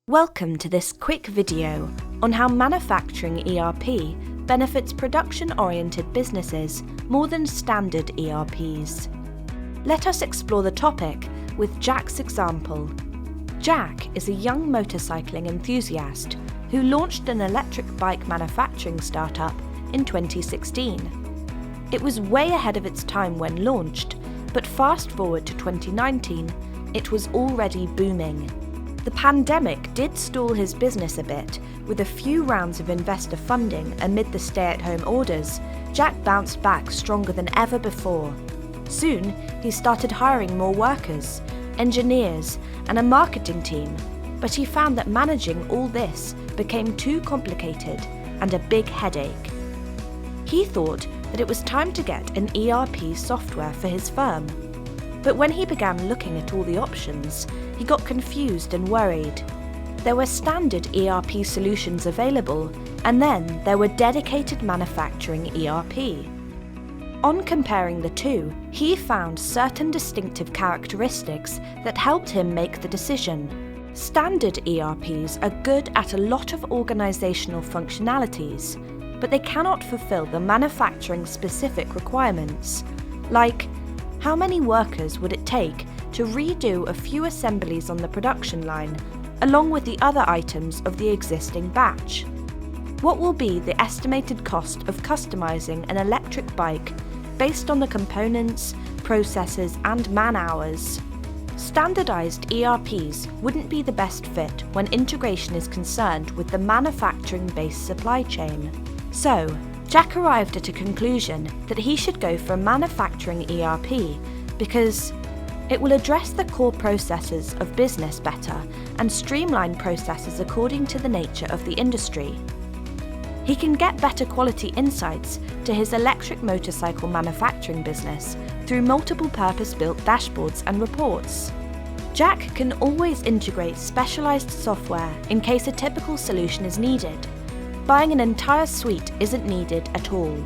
Welcome to this quick video on how manufacturing ERP benefits production-oriented businesses more than standard ERPs. Let us explore the topic with Jack's example. Jack is a young motorcycling enthusiast who launched an electric bike manufacturing startup in 2016. It was way ahead of its time when launched, but fast forward to 2019, it was already booming. The pandemic did stall his business a bit. With a few rounds of investor funding amid the stay-at-home orders, Jack bounced back stronger than ever before. Soon, he started hiring more workers, engineers, and a marketing team, but he found that managing all this became too complicated and a big headache. He thought that it was time to get an ERP software for his firm. But when he began looking at all the options, he got confused and worried. There were standard ERP solutions available, and then there were dedicated manufacturing ERP. On comparing the two, he found certain distinctive characteristics that helped him make the decision. Standard ERPs are good at a lot of organizational functionalities, but they cannot fulfill the manufacturing-specific requirements, like how many workers would it take to redo a few assemblies on the production line, along with the other items of the existing batch? What will be the estimated cost of customizing an electric bike based on the components, processes, and man-hours? Standardized ERPs wouldn't be the best fit when integration is concerned with the manufacturing-based supply chain. So, Jack arrived at a conclusion that he should go for a manufacturing ERP because it will address the core processes of business better and streamline processes according to the nature of the industry. He can get better quality insights to his electric motorcycle manufacturing business through multiple purpose-built dashboards and reports. Jack can always integrate specialized software in case a typical solution is needed. Buying an entire suite isn't needed at all.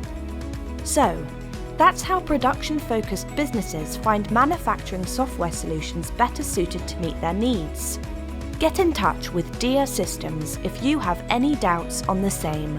So, that's how production-focused businesses find manufacturing software solutions better suited to meet their needs. Get in touch with Dia Systems if you have any doubts on the same.